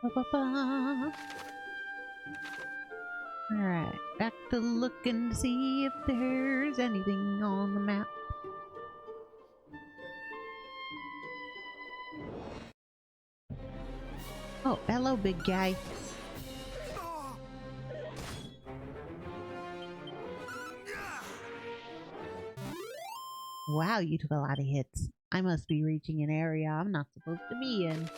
Ba-ba-ba. Alright, back to looking to see if there's anything on the map. Oh, hello, big guy. Wow, you took a lot of hits. I must be reaching an area I'm not supposed to be in.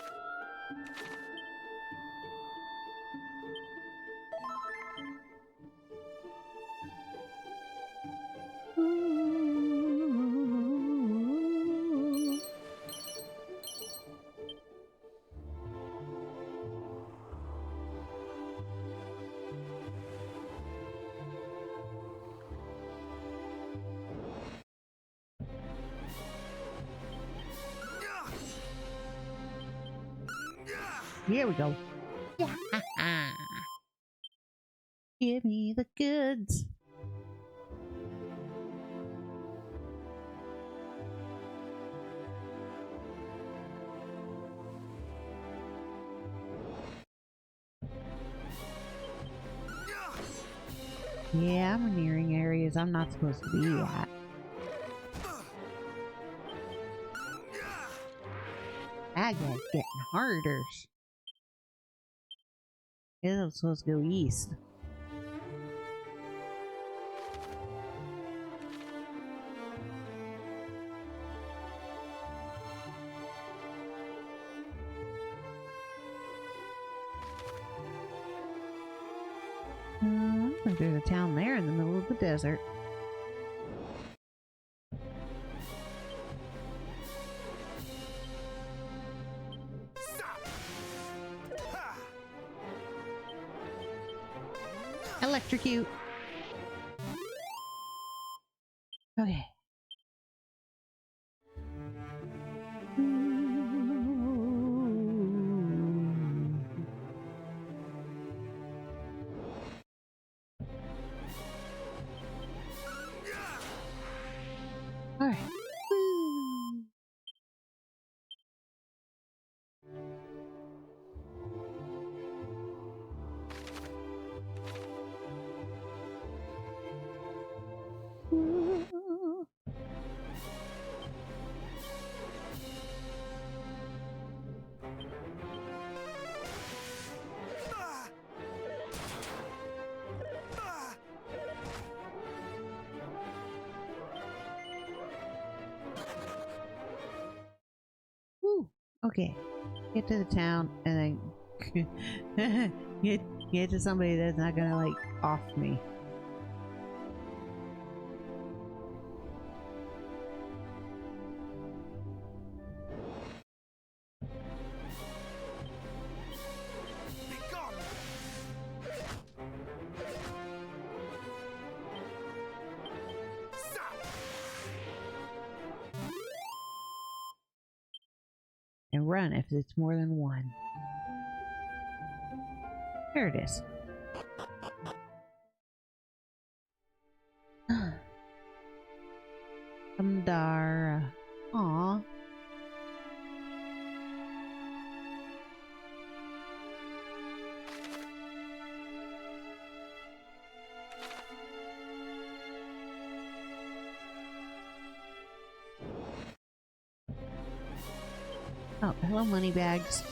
Here we go. Yeah. Give me the goods. Yeah, I'm nearing areas I'm not supposed to be at. That guy's getting harder. I'm supposed to go east. I think there's a town there in the middle of the desert. Electrocute. Okay. All right. Okay, get to the town and then get to somebody that's not gonna like off me. And run if it's more than one. There it is. Amdara. Aw. Oh, hello, money bags.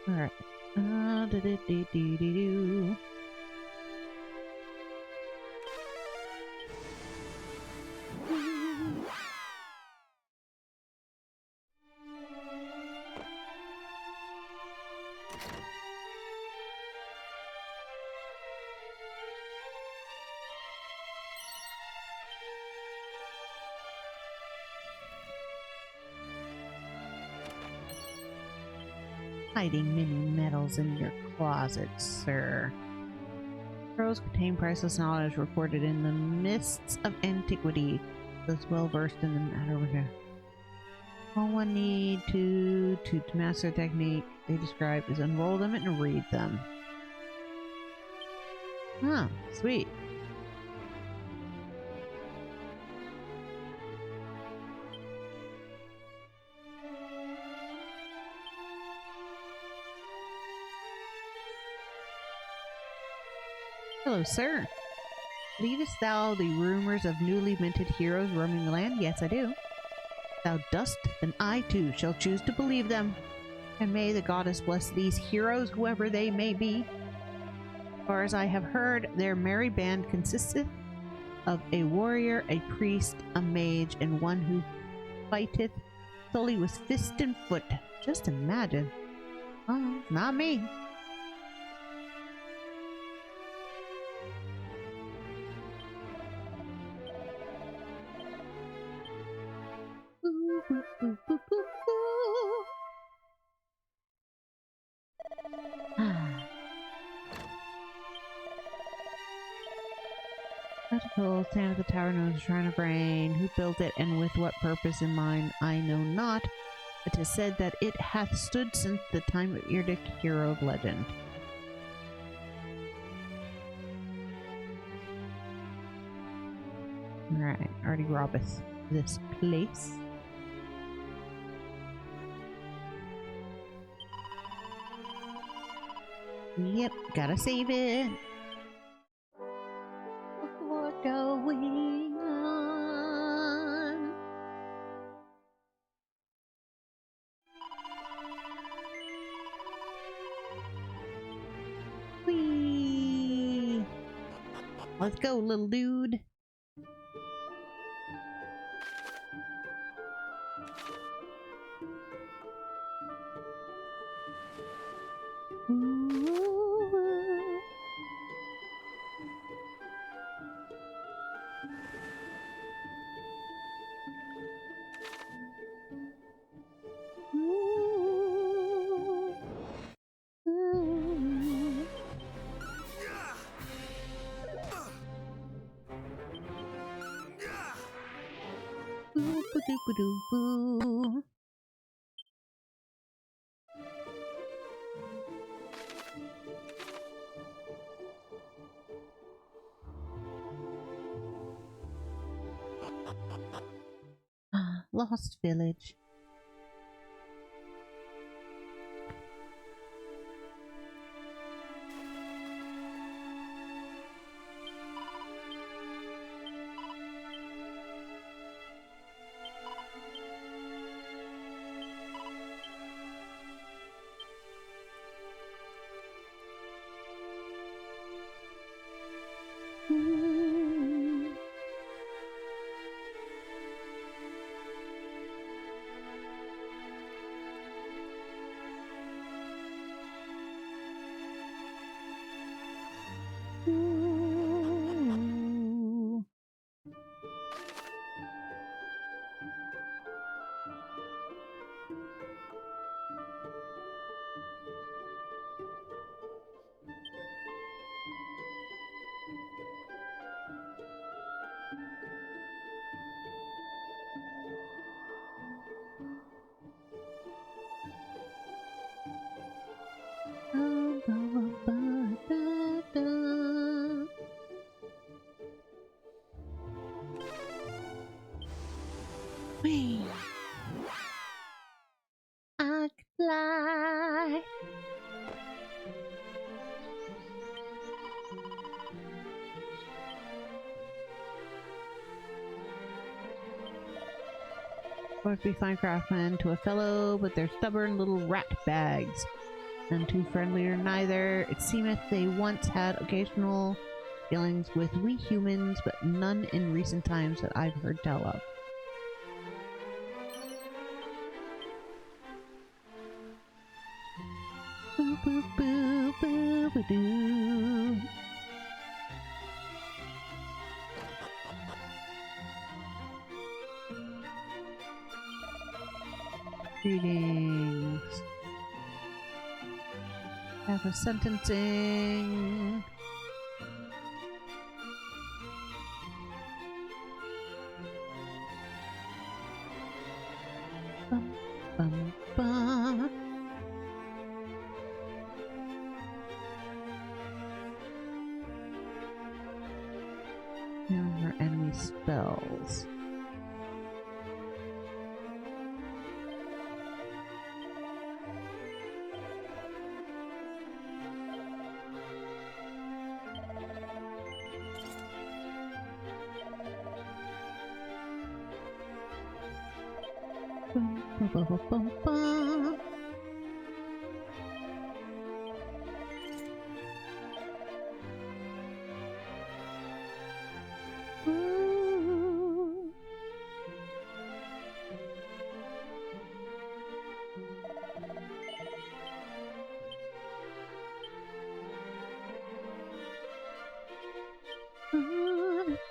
All right. Do-do-do-do-do-do. Hiding many metals in your closet, sir. Scrolls contain priceless knowledge recorded in the mists of antiquity. Those well versed in the matter. All one need to master the technique they describe is unroll them and read them. Huh, sweet. Hello, sir. Believest thou the rumors of newly minted heroes roaming the land? Yes, I do. Thou dost, then I too shall choose to believe them. And may the goddess bless these heroes, whoever they may be. As far as I have heard, their merry band consisteth of a warrior, a priest, a mage, and one who fighteth solely with fist and foot. Just imagine. Oh, not me. Boo, boo, boo, boo, boo, boo. Article, stand at the tower known as Shrine of Rain. Who built it and with what purpose in mind, I know not. It is said that it hath stood since the time of Irdic, hero of legend. Alright, already robbeth this place. Yep, gotta save it. Before going on. Whee! Let's go, little dude. Boo. Lost village. Whee! I could fly. Or if we find craftsmen to a fellow, but they're stubborn little rat bags. None too friendly or neither. It seemeth they once had occasional dealings with we humans, but none in recent times that I've heard tell of. Boo boo boo boo boo doo. Greetings. Have a sentencing. Bum, bum, bum. Bum, bum, bum, bum, bum, bum. Ooh.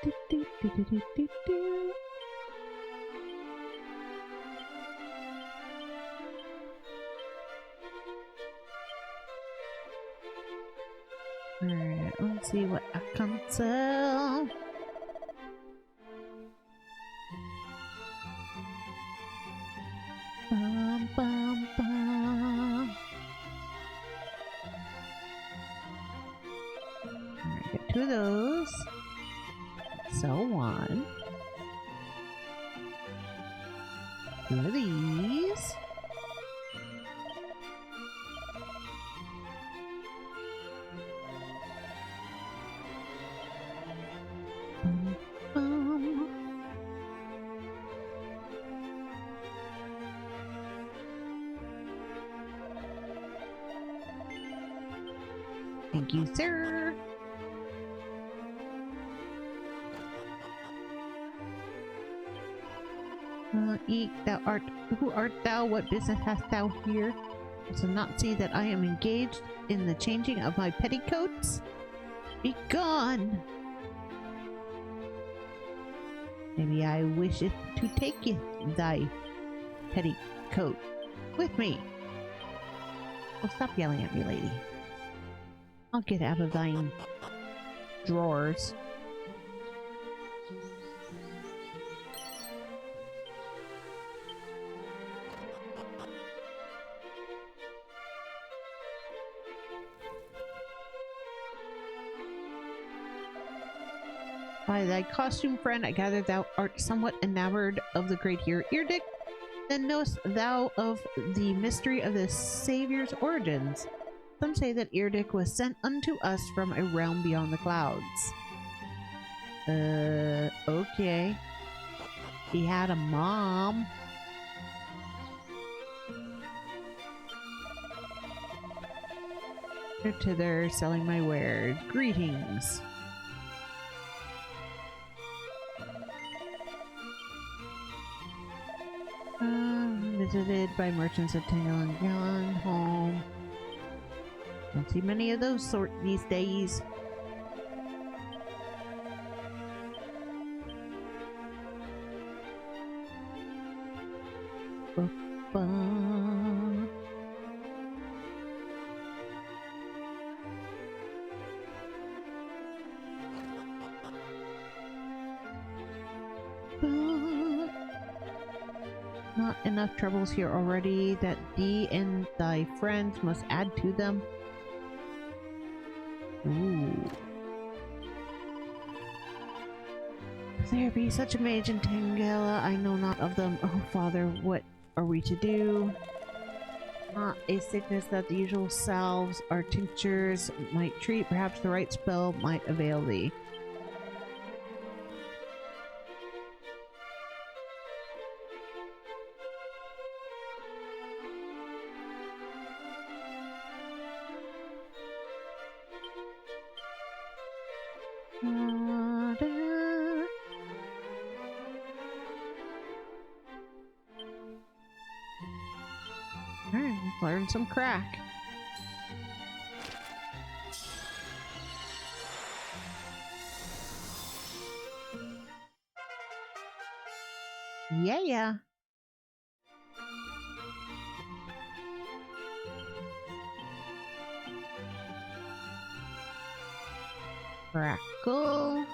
Do, do, do, do, do, do, do. Alright, let's see what I can sell. Bum, bum, bum. Alright, get 2 of those. Sell 1. 2 of these. Bum, bum. Thank you, sir. Eek, thou art. Who art thou? What business hast thou here? Dost thou not see that I am engaged in the changing of my petticoats? Be gone! Maybe I wisheth to take thy petticoat with me. Oh, stop yelling at me, lady. I'll get out of thine drawers. By thy costume, friend, I gather thou art somewhat enamored of the great hero Eardick. Then knowest thou of the mystery of the Savior's origins? Some say that Eardick was sent unto us from a realm beyond the clouds. Okay. He had a mom. Thither, selling my wares. Greetings. Visited by merchants at Tangle and Gallon home. Don't see many of those sort these days. Not enough troubles here already that thee and thy friends must add to them. Ooh. If there be such a mage in Tangela, I know not of them. Oh, father, what are we to do? Not a sickness that the usual salves or tinctures might treat. Perhaps the right spell might avail thee. Learn some crack. Yeah. Crackle.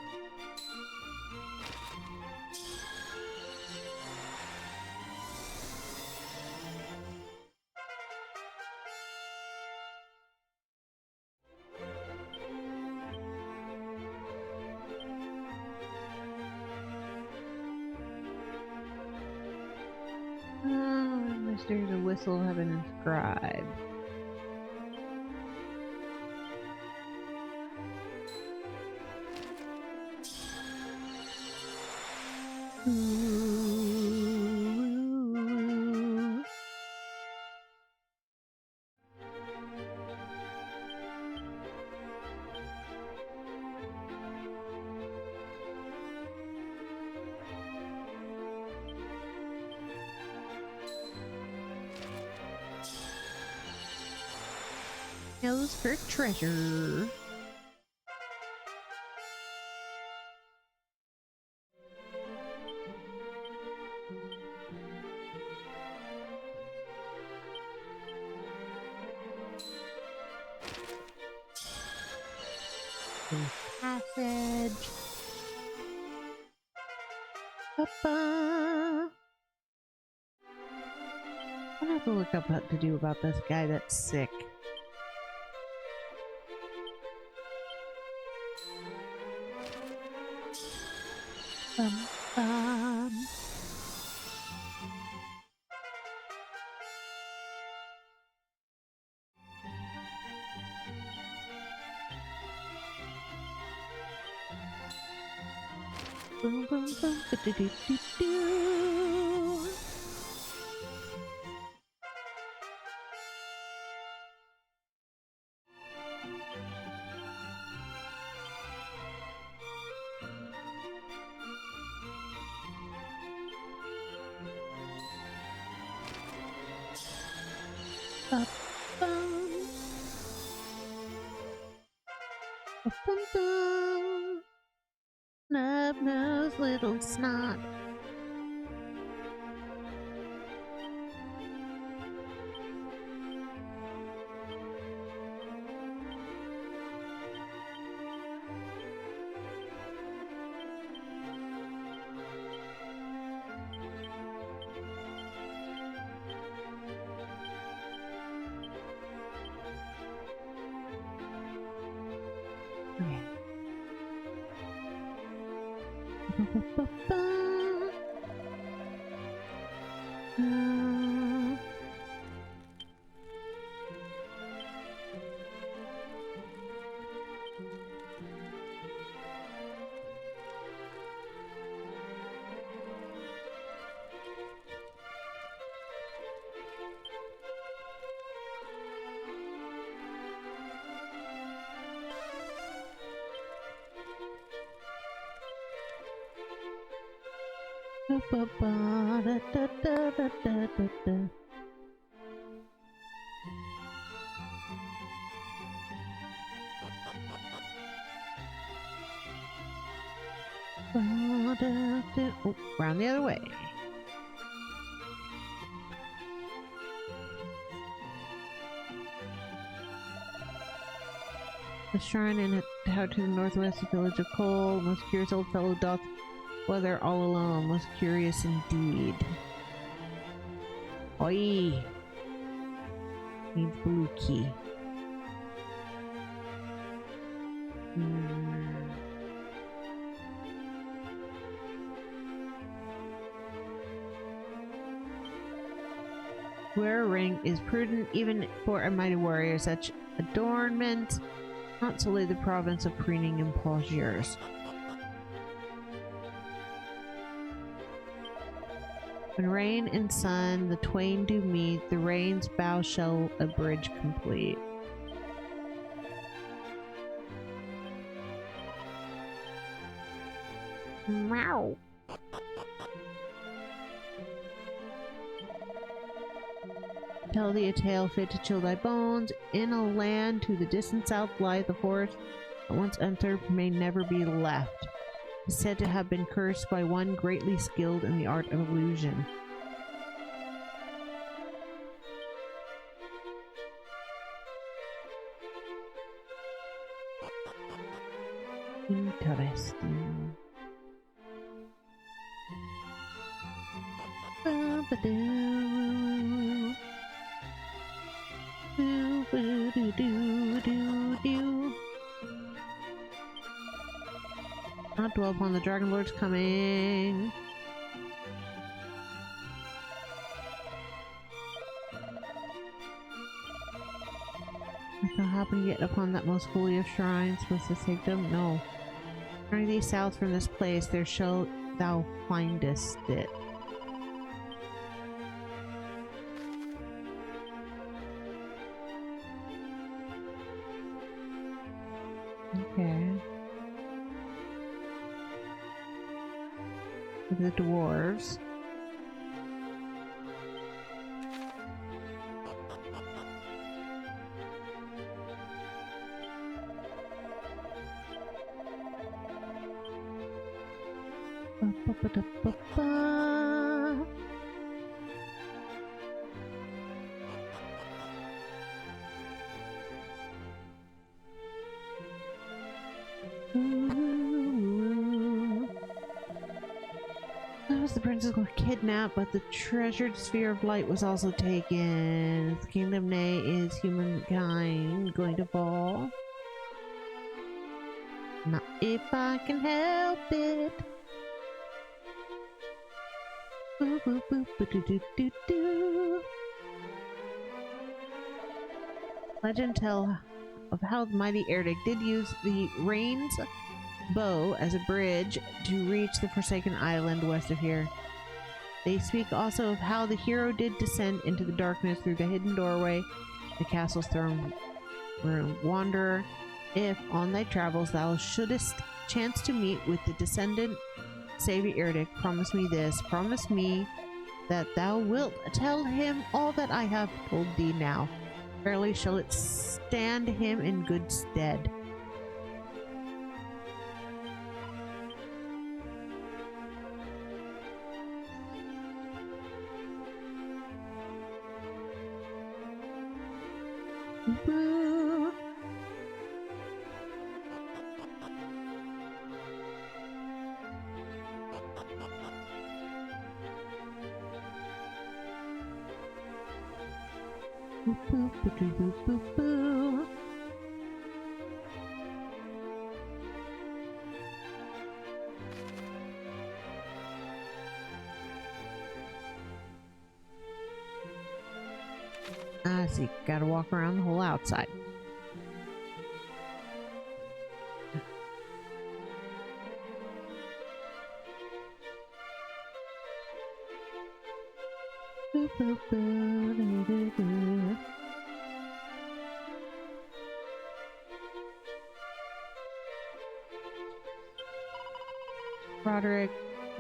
There's a whistle have been inscribed. Nose for treasure. Passage. Papa. I have to look up what to do about this guy that's sick. Bum, bum. Boom, boom, boom, ba-do-do-do-do. Ba-bum. Ba-bum-bum. Snub nose, little snot. Okay. Ba-ba-ba-ba. Ba-ba-ba-da-da-da-da-da-da. Ba-da-da. Oh, round the other way. The shrine in it out to the northwest, the village of Cole. Most curious old fellow doth weather all alone. Most curious indeed. Oi! Needs blue key. Wear a ring is prudent even for a mighty warrior. Such adornment not solely the province of preening and plosiers. When rain and sun the twain do meet, the rain's bow shall a bridge complete. Meow. Tell thee a tale fit to chill thy bones. In a land to the distant south lieth the forest that once entered may never be left. It is said to have been cursed by one greatly skilled in the art of illusion. Interesting. Ba-ba-doo. Do-ba-doo-doo-doo-doo. Not dwell upon the Dragon Lord's coming. I shall happen to get upon that most holy of shrines. Was this sanctum? No. Turn thee south from this place, there shall thou findest it. Okay. The dwarves. The princess was kidnapped, but the treasured sphere of light was also taken. The kingdom nay is humankind going to fall? Not if I can help it. Boo boo boo boo doo doo doo doo. Legend tell of how the mighty Erdic did use the rain's bow as a bridge to reach the Forsaken Island west of here. They speak also of how the hero did descend into the darkness through the hidden doorway, the castle's throne room. Wanderer, if on thy travels thou shouldest chance to meet with the descendant Savior Erdic, promise me this, promise me that thou wilt tell him all that I have told thee now. Verily shall it stand him in good stead. Boo. Boo, boo, boo, boo, boo, boo. I see. Gotta walk around the whole outside. Boo, boo, boo, doo, doo, doo. Roderick,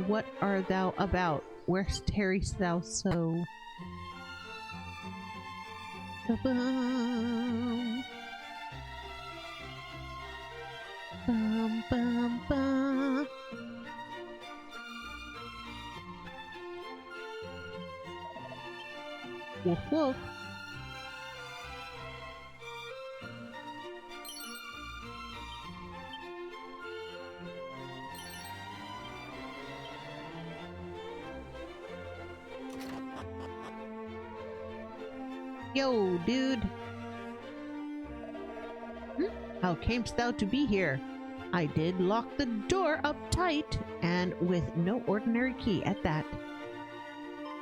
what art thou about? Where tarriest thou so? Ba-bum. Bum, bum, bum. Woof woof. Yo, dude. How camest thou to be here? I did lock the door up tight, and with no ordinary key at that.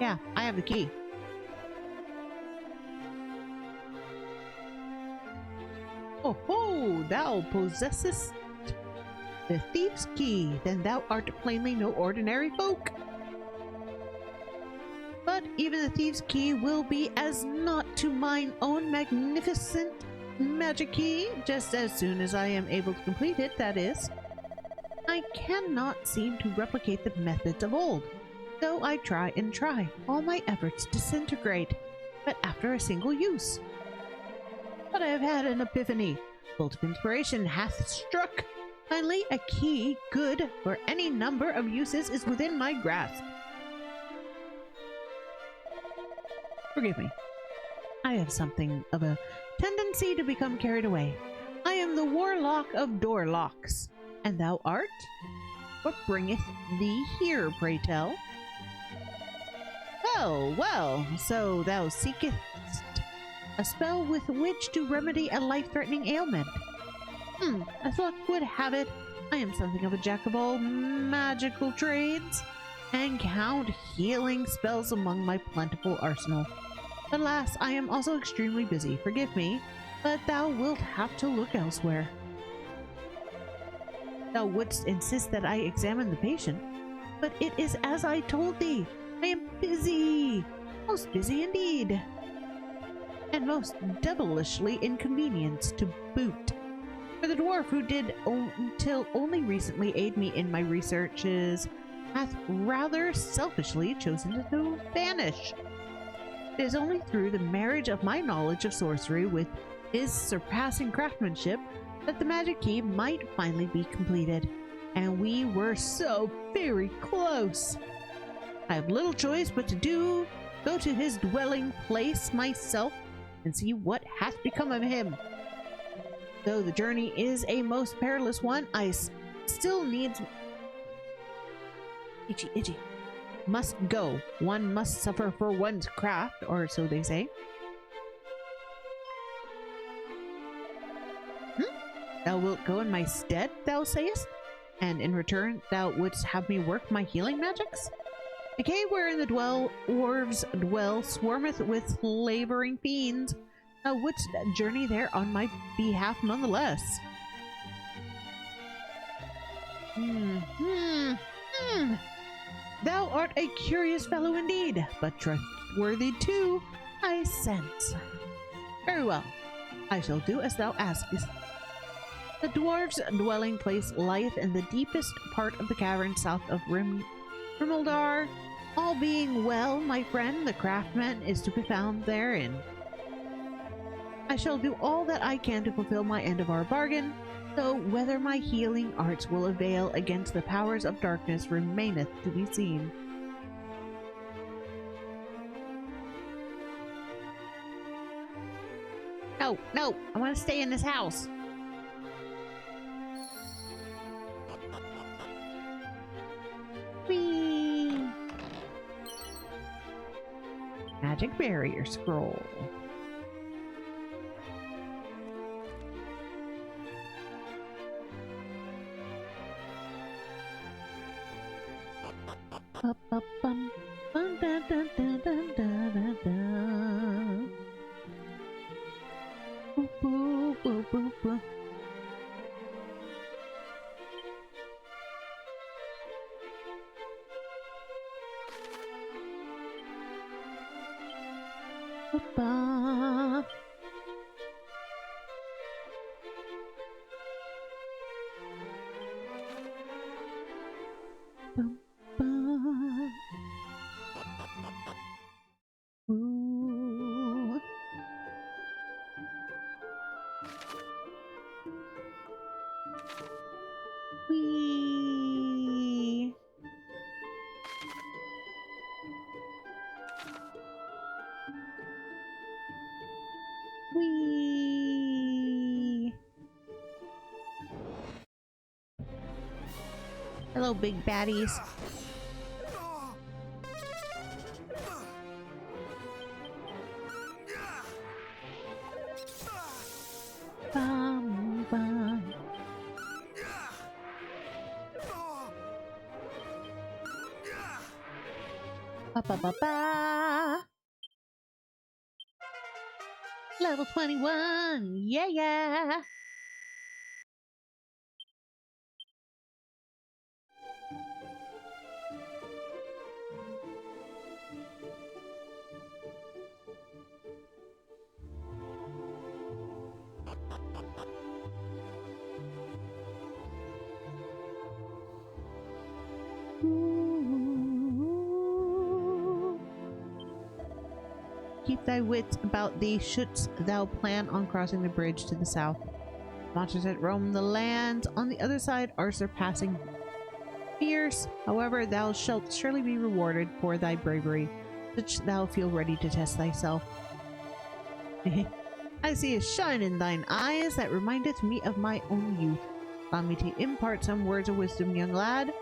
Yeah, I have the key. Oh ho! Thou possessest the thief's key, then thou art plainly no ordinary folk. But even the thief's key will be as naught to mine own magnificent magic key, just as soon as I am able to complete it, that is. I cannot seem to replicate the methods of old, though I try and try. All my efforts disintegrate, but after a single use. But I have had an epiphany. Bolt of inspiration hath struck. Finally, a key good for any number of uses is within my grasp. Forgive me. I have something of a tendency to become carried away. I am the warlock of door locks. And thou art? What bringeth thee here, pray tell? Well, well, so thou seekest a spell with which to remedy a life-threatening ailment. As luck would have it, I am something of a jack of all magical trades, and count healing spells among my plentiful arsenal. Alas, I am also extremely busy. Forgive me, but thou wilt have to look elsewhere. Thou wouldst insist that I examine the patient, but it is as I told thee. I am busy, most busy indeed, and most devilishly inconvenienced to boot. For the dwarf who did until only recently aid me in my researches hath rather selfishly chosen to vanish. It is only through the marriage of my knowledge of sorcery with his surpassing craftsmanship that the magic key might finally be completed. and we were so very close. I have little choice but to go to his dwelling place myself and see what has become of him. Though the journey is a most perilous one, I still need... Itchy. Must go. One must suffer for one's craft, or so they say. Thou wilt go in my stead, thou sayest? And in return, thou wouldst have me work my healing magics? The cave wherein the dwarves dwell swarmeth with slavering fiends. Thou wouldst journey there on my behalf nonetheless. Thou art a curious fellow indeed, but trustworthy too, I sense. Very well, I shall do as thou askest. The dwarves' dwelling place lieth in the deepest part of the cavern south of Rimeldar. All being well, my friend, the craftsman is to be found therein. I shall do all that I can to fulfill my end of our bargain, though whether my healing arts will avail against the powers of darkness remaineth to be seen. No, I want to stay in this house. Whee! Magic barrier scroll. Bum, bum, dun, dun, dun, dun, dun, dun. Boop, boop, boop, boop, boop. Ba-ba. Bum, bum. Ooh. Whee. Whee. Hello, big baddies. Bum, bum. Ba ba ba ba. Level 21. Yeah. Ooh. Keep thy wits about thee, shouldst thou plan on crossing the bridge to the south. Monsters that roam the land on the other side are surpassing fierce. However, thou shalt surely be rewarded for thy bravery, such thou feel ready to test thyself. I see a shine in thine eyes that remindeth me of my own youth. Allow me to impart some words of wisdom, young lad.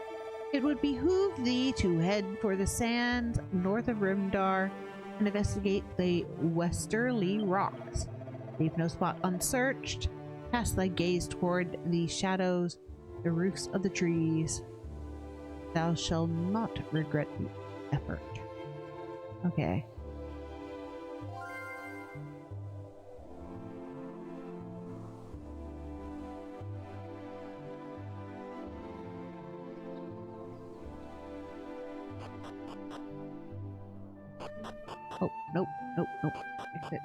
It would behoove thee to head for the sands north of Rimdar and investigate the westerly rocks. Leave no spot unsearched. Cast thy gaze toward the shadows, the roofs of the trees. Thou shalt not regret the effort. Okay. Oh, nope. Exit.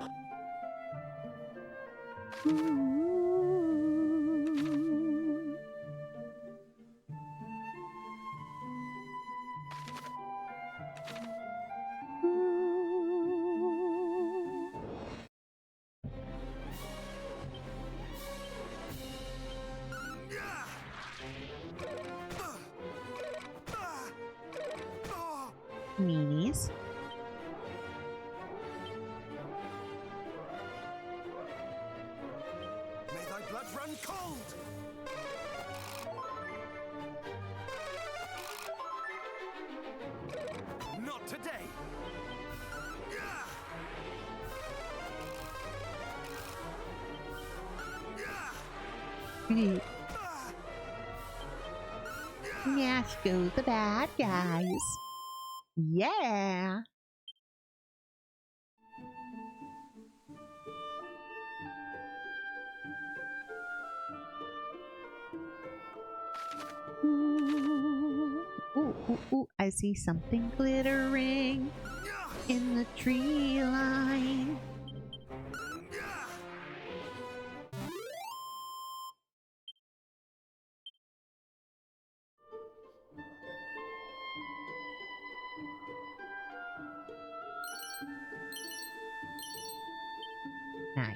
cold! Not today! Yes, go the bad guys. Yeah. Ooh, ooh, ooh, ooh. I see something glittering in the tree line. Nice.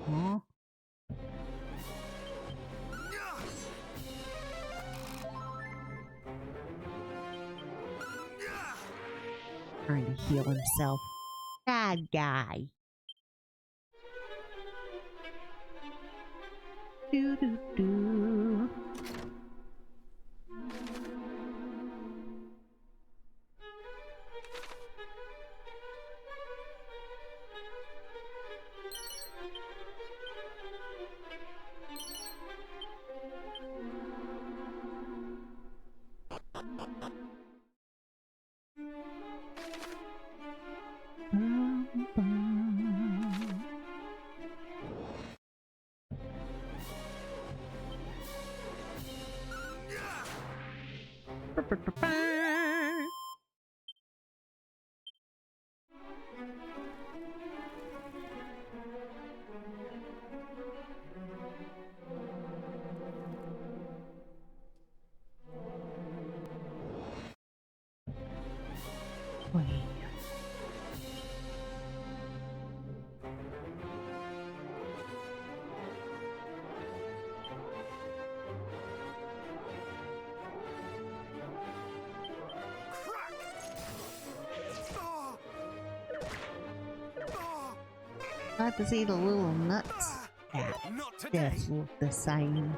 Huh? Trying to heal himself. Bad guy. Do do do. Wait. Glad to see the little nuts at just look the same.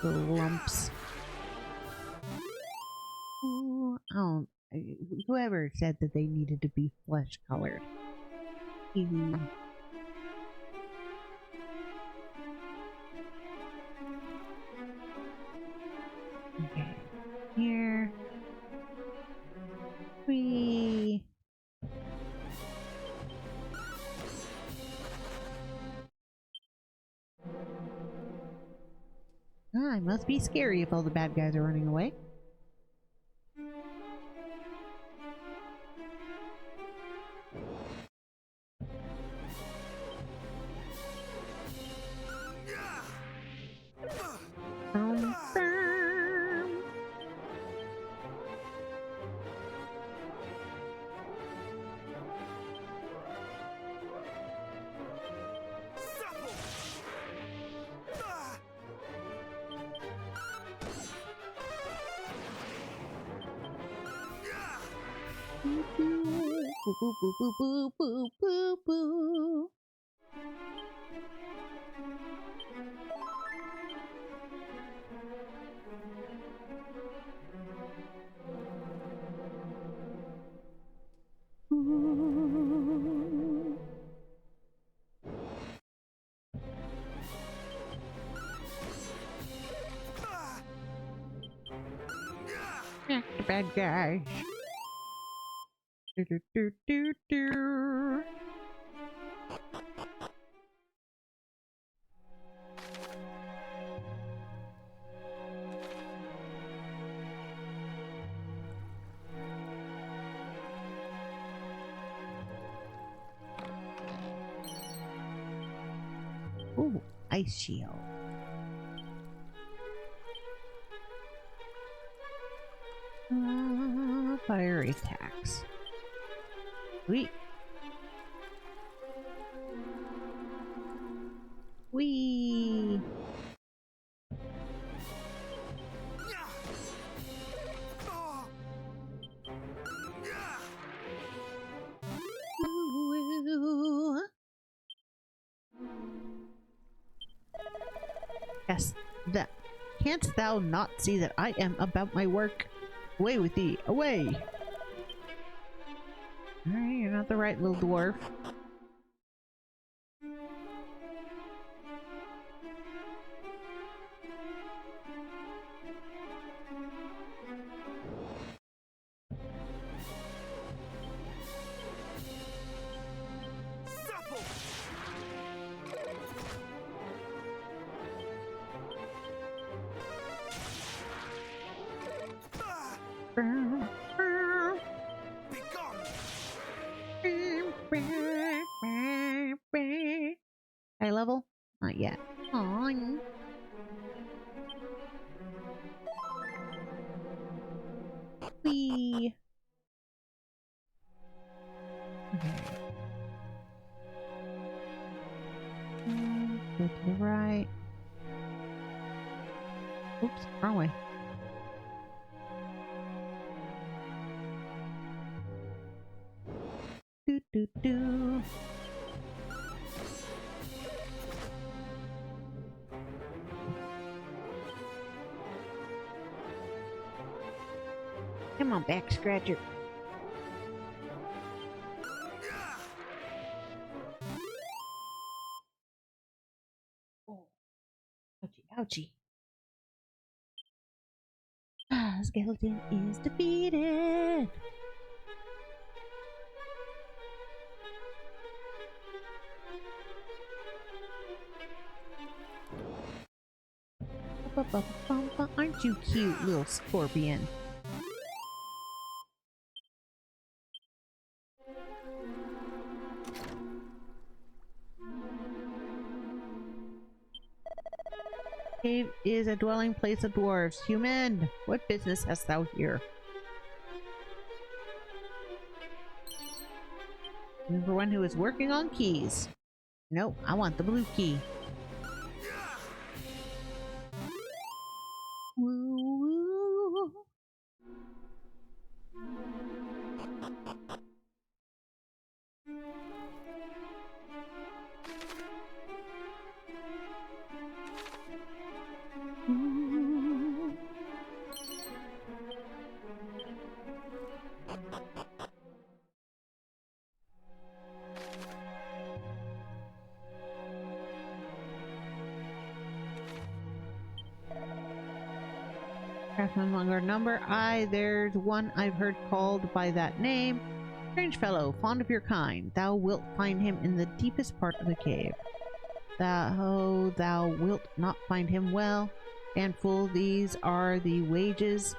The lumps. Ooh, oh, whoever said that they needed to be flesh colored. Okay, here. 3. Ah, it must be scary if all the bad guys are running away. Boo boo boo boo boo boo boo boo. bad guys. Do, do, do, do, do. Ooh, ice shield. Fire attacks. Sweet. Whee! Woo. Yes, that. Canst thou not see that I am about my work? Away with thee, away! Alright, you're not the right little dwarf. High level? Not yet. Aww. Whee! Okay. Go to the right. Oops, wrong way. Do do do. Come on, back scratcher. Oh, ouchie, ouchie. Ah, skeleton is defeated. Aren't you cute, little scorpion? Cave is a dwelling place of dwarves. Human, what business hast thou here? For one who is working on keys. Nope, I want the blue key. Woo, woo. Craftsman longer number. Aye, there's one I've heard called by that name. Strange fellow, fond of your kind. Thou wilt find him in the deepest part of the cave. Thou wilt not find him well. And fool, these are the wages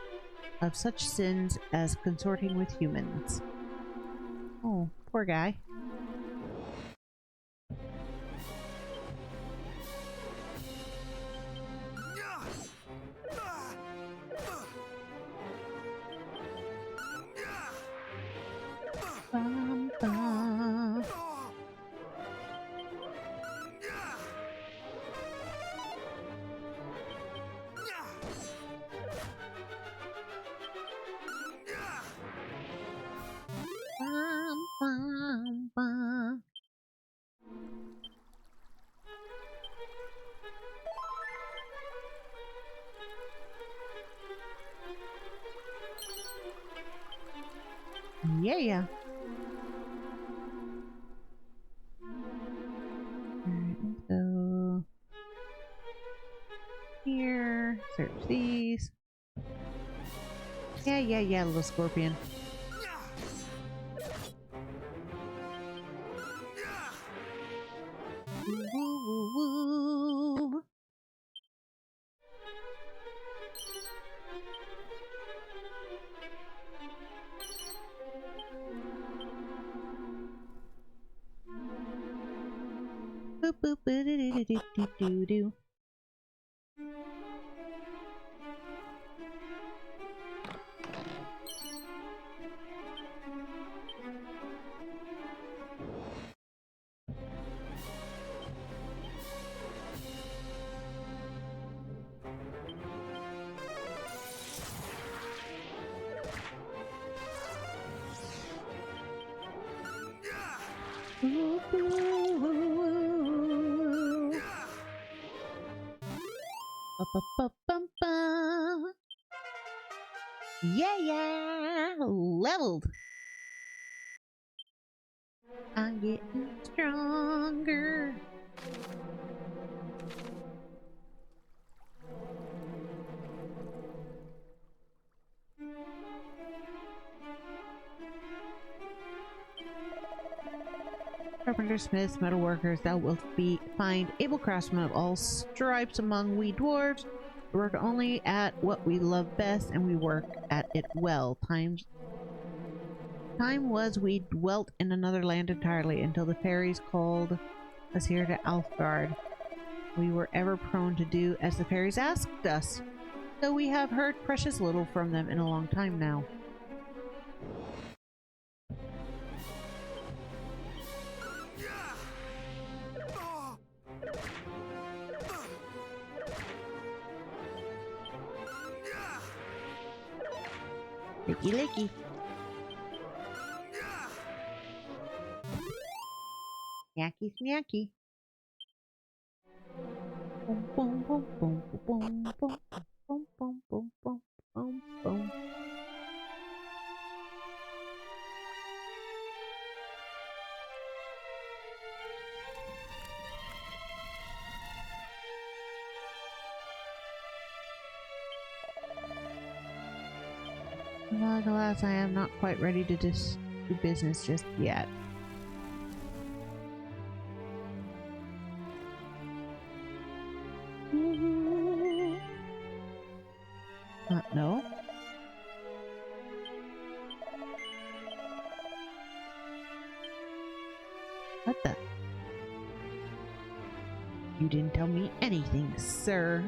of such sins as consorting with humans. Oh, poor guy. Bum, bum. Bum, bum, bum. Yeah. Alright, so here, search these. Yeah, little scorpion. Woo, woo, woo. Boop, boop, boo, doo, doo, doo, doo, doo, doo. Ooh, ooh, ooh. Ba-ba-ba-bum-ba. Yeah! Leveled! I'm getting stronger. Carpenters, smiths, metalworkers, thou wilt find able craftsmen of all stripes among we dwarves. We work only at what we love best, and we work at it well. Time was we dwelt in another land entirely, until the fairies called us here to Alfgard. We were ever prone to do as the fairies asked us, though we have heard precious little from them in a long time now. Licky licky. Snacky snacky. Boom boom boom boom boom boom boom boom boom boom boom boom. Alas, I am not quite ready to do business just yet. No. What the? You didn't tell me anything, sir.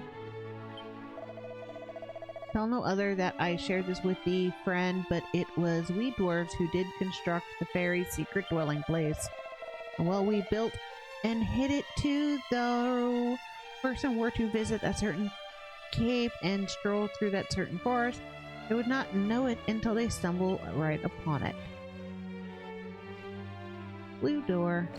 Tell no other that I shared this with thee, friend, but it was we dwarves who did construct the fairy's secret dwelling place. And while we built and hid it too, though person were to visit a certain cape and stroll through that certain forest, they would not know it until they stumble right upon it. Blue door.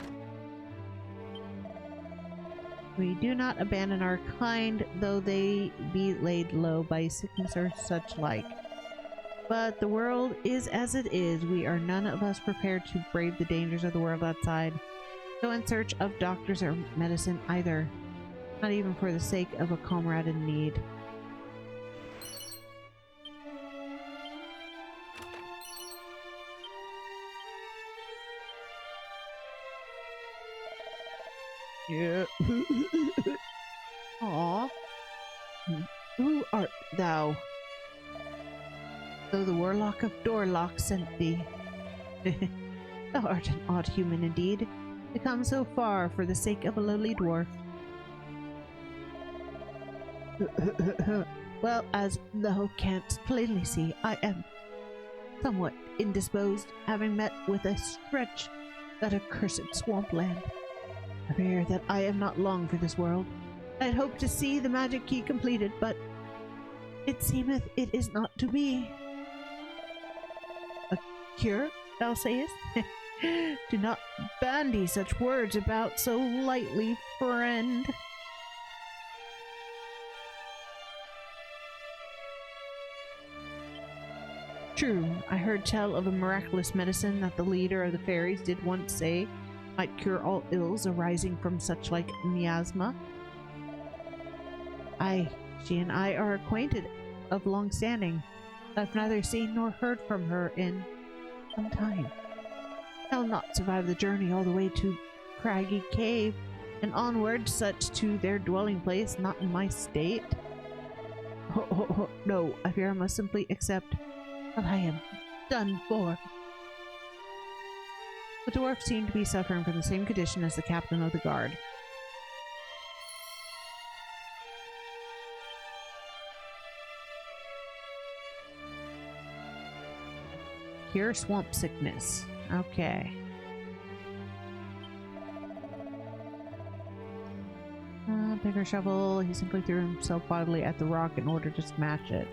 We do not abandon our kind, though they be laid low by sickness or such like. But the world is as it is. We are none of us prepared to brave the dangers of the world outside. Go in search of doctors or medicine either. Not even for the sake of a comrade in need. Yeah. Aw. Who art thou? Though the warlock of Doorlock sent thee. Thou art an odd human indeed, to come so far for the sake of a lowly dwarf. Well, as thou canst plainly see, I am somewhat indisposed, having met with a stretch that accursed swampland. I fear that I am not long for this world. I had hoped to see the magic key completed, but it seemeth it is not to be. A cure, thou sayest? Do not bandy such words about so lightly, friend. True, I heard tell of a miraculous medicine that the leader of the fairies did once say might cure all ills arising from such like miasma. Aye, she and I are acquainted of long standing. I've neither seen nor heard from her in some time. I'll not survive the journey all the way to Craggy Cave and onward, such to their dwelling place, not in my state. No, I fear I must simply accept that I am done for. The dwarf seemed to be suffering from the same condition as the captain of the guard. Cure swamp sickness. Okay. Bigger shovel. He simply threw himself bodily at the rock in order to smash it.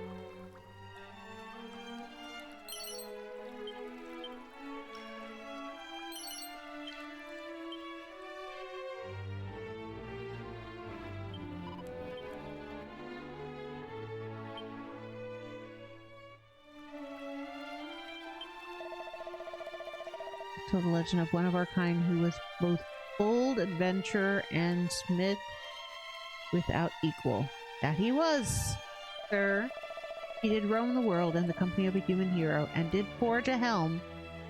Told the legend of one of our kind who was both bold adventurer and smith without equal. That he was, sir. He did roam the world in the company of a human hero, and did forge a helm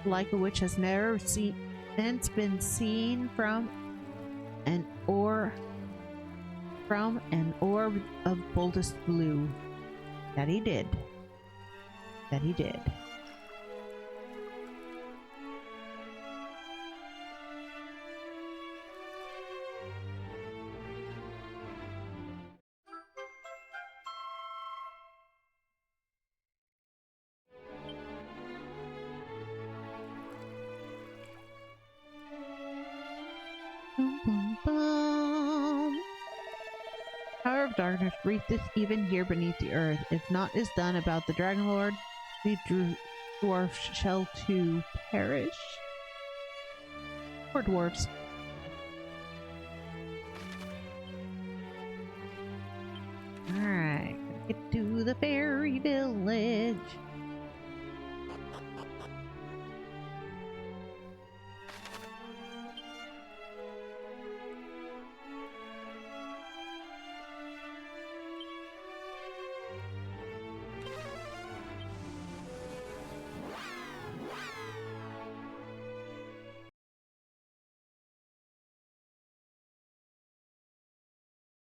like a which has never since been seen from an orb of boldest blue. That he did. That he did. Boom, boom, boom. Power of darkness reacheth even here beneath the earth. If naught is done about the Dragon Lord, we dwarfs shall too perish. Poor dwarves. Alright, get to the fairy village.